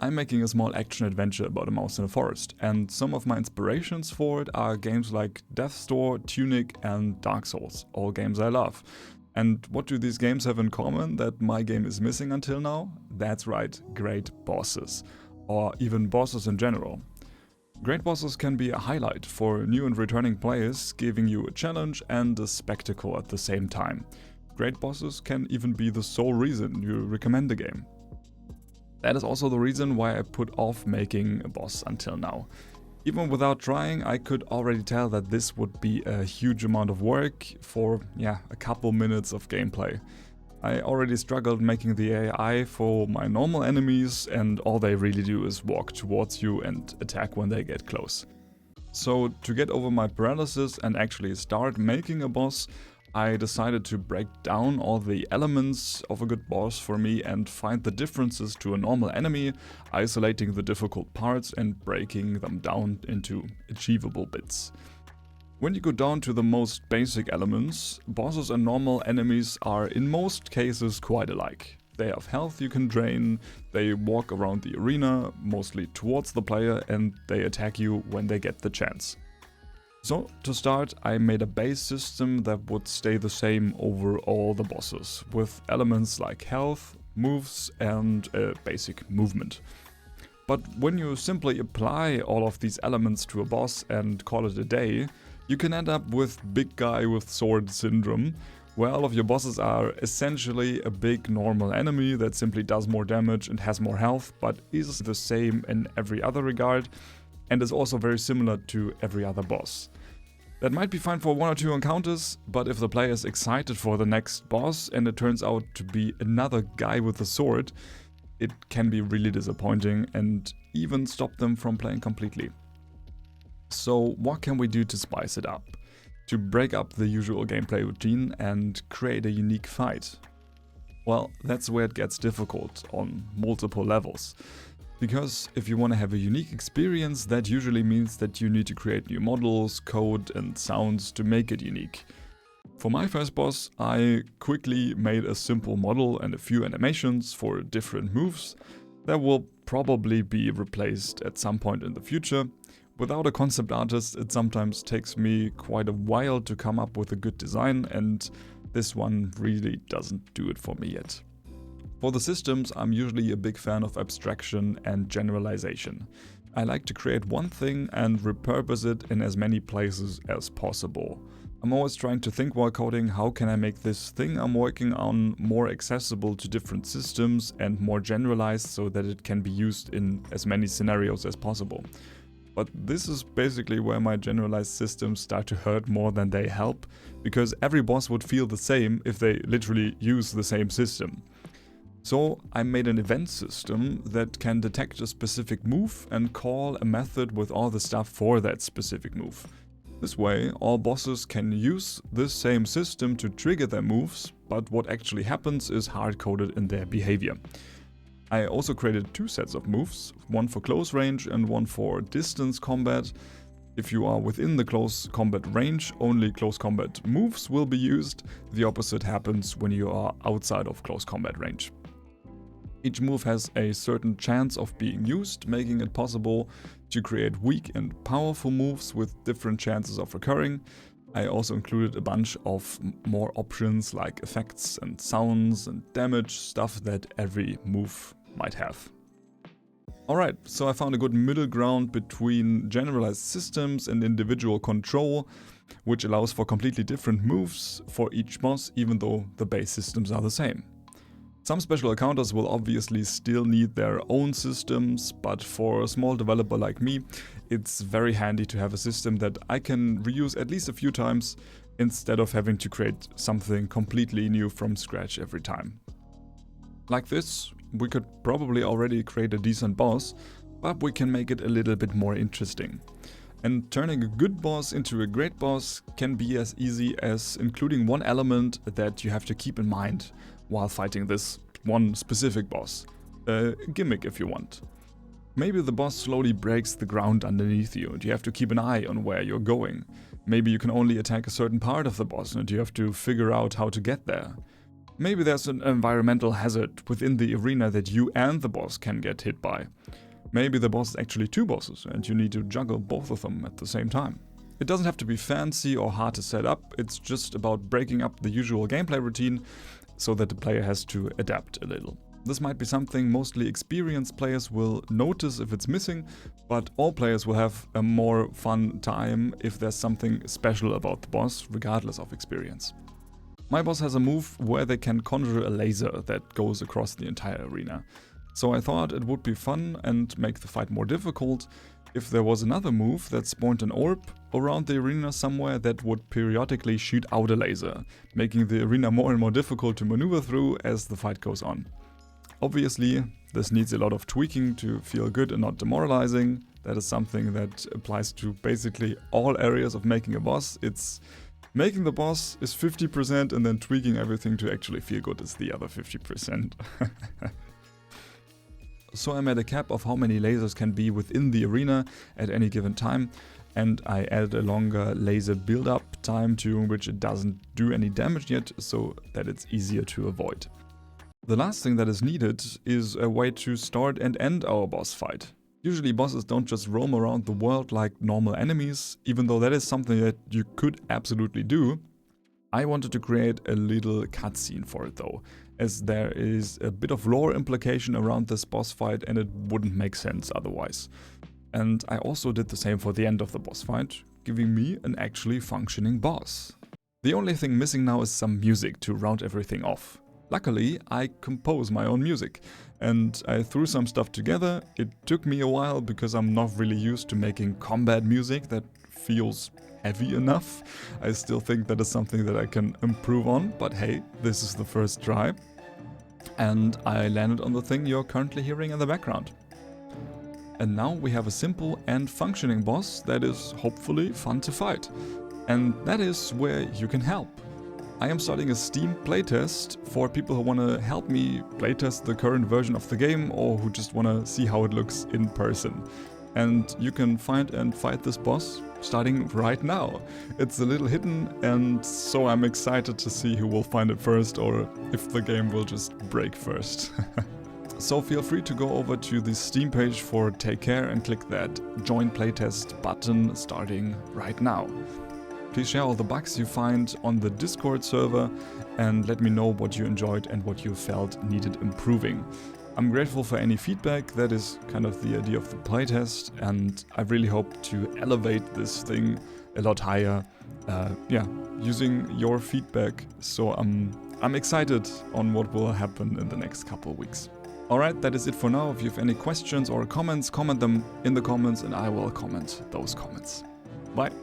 I'm making a small action adventure about a mouse in a forest, and some of my inspirations for it are games like Death's Door, Tunic and Dark Souls, all games I love. And what do these games have in common that my game is missing until now? That's right, great bosses. Or even bosses in general. Great bosses can be a highlight for new and returning players, giving you a challenge and a spectacle at the same time. Great bosses can even be the sole reason you recommend the game. That is also the reason why I put off making a boss until now. Even without trying, I could already tell that this would be a huge amount of work for, a couple minutes of gameplay. I already struggled making the AI for my normal enemies, and all they really do is walk towards you and attack when they get close. So to get over my paralysis and actually start making a boss, I decided to break down all the elements of a good boss for me and find the differences to a normal enemy, isolating the difficult parts and breaking them down into achievable bits. When you go down to the most basic elements, bosses and normal enemies are in most cases quite alike. They have health you can drain, they walk around the arena, mostly towards the player, and they attack you when they get the chance. So, to start, I made a base system that would stay the same over all the bosses, with elements like health, moves and basic movement. But when you simply apply all of these elements to a boss and call it a day, you can end up with big guy with sword syndrome, where all of your bosses are essentially a big normal enemy that simply does more damage and has more health, but is the same in every other regard, and is also very similar to every other boss. That might be fine for 1 or 2 encounters, but if the player is excited for the next boss and it turns out to be another guy with a sword, it can be really disappointing and even stop them from playing completely. So what can we do to spice it up? To break up the usual gameplay routine and create a unique fight? Well, that's where it gets difficult on multiple levels. Because if you want to have a unique experience, that usually means that you need to create new models, code and sounds to make it unique. For my first boss, I quickly made a simple model and a few animations for different moves that will probably be replaced at some point in the future. Without a concept artist, it sometimes takes me quite a while to come up with a good design, and this one really doesn't do it for me yet. For the systems, I'm usually a big fan of abstraction and generalization. I like to create one thing and repurpose it in as many places as possible. I'm always trying to think while coding, how can I make this thing I'm working on more accessible to different systems and more generalized so that it can be used in as many scenarios as possible. But this is basically where my generalized systems start to hurt more than they help, because every boss would feel the same if they literally use the same system. So I made an event system that can detect a specific move and call a method with all the stuff for that specific move. This way, all bosses can use this same system to trigger their moves, but what actually happens is hard-coded in their behavior. I also created 2 sets of moves, one for close range and one for distance combat. If you are within the close combat range, only close combat moves will be used. The opposite happens when you are outside of close combat range. Each move has a certain chance of being used, making it possible to create weak and powerful moves with different chances of recurring. I also included a bunch of more options like effects and sounds and damage, stuff that every move might have. Alright, so I found a good middle ground between generalized systems and individual control, which allows for completely different moves for each boss, even though the base systems are the same. Some special encounters will obviously still need their own systems, but for a small developer like me, it's very handy to have a system that I can reuse at least a few times, instead of having to create something completely new from scratch every time. Like this, we could probably already create a decent boss, but we can make it a little bit more interesting. And turning a good boss into a great boss can be as easy as including one element that you have to keep in mind while fighting this one specific boss. A gimmick if you want. Maybe the boss slowly breaks the ground underneath you and you have to keep an eye on where you're going. Maybe you can only attack a certain part of the boss and you have to figure out how to get there. Maybe there's an environmental hazard within the arena that you and the boss can get hit by. Maybe the boss is actually two bosses and you need to juggle both of them at the same time. It doesn't have to be fancy or hard to set up, it's just about breaking up the usual gameplay routine so that the player has to adapt a little. This might be something mostly experienced players will notice if it's missing, but all players will have a more fun time if there's something special about the boss, regardless of experience. My boss has a move where they can conjure a laser that goes across the entire arena. So I thought it would be fun and make the fight more difficult if there was another move that spawned an orb around the arena somewhere that would periodically shoot out a laser, making the arena more and more difficult to maneuver through as the fight goes on. Obviously, this needs a lot of tweaking to feel good and not demoralizing. That is something that applies to basically all areas of making a boss. It's making the boss is 50% and then tweaking everything to actually feel good is the other 50%. So I made a cap of how many lasers can be within the arena at any given time, and I added a longer laser build-up time during which it doesn't do any damage yet, so that it's easier to avoid. The last thing that is needed is a way to start and end our boss fight. Usually bosses don't just roam around the world like normal enemies, even though that is something that you could absolutely do. I wanted to create a little cutscene for it though, as there is a bit of lore implication around this boss fight and it wouldn't make sense otherwise. And I also did the same for the end of the boss fight, giving me an actually functioning boss. The only thing missing now is some music to round everything off. Luckily, I compose my own music, and I threw some stuff together. It took me a while because I'm not really used to making combat music that feels heavy enough. I still think that is something that I can improve on, but hey, this is the first try. And I landed on the thing you're currently hearing in the background. And now we have a simple and functioning boss that is hopefully fun to fight. And that is where you can help. I am starting a Steam playtest for people who want to help me playtest the current version of the game or who just want to see how it looks in person. And you can find and fight this boss starting right now. It's a little hidden, and so I'm excited to see who will find it first or if the game will just break first. So feel free to go over to the Steam page for Take Care and click that Join Playtest button starting right now. Please share all the bugs you find on the Discord server and let me know what you enjoyed and what you felt needed improving. I'm grateful for any feedback. That is kind of the idea of the playtest, and I really hope to elevate this thing a lot higher, using your feedback. So I'm excited on what will happen in the next couple of weeks. Alright, that is it for now. If you have any questions or comments, comment them in the comments and I will comment those comments. Bye!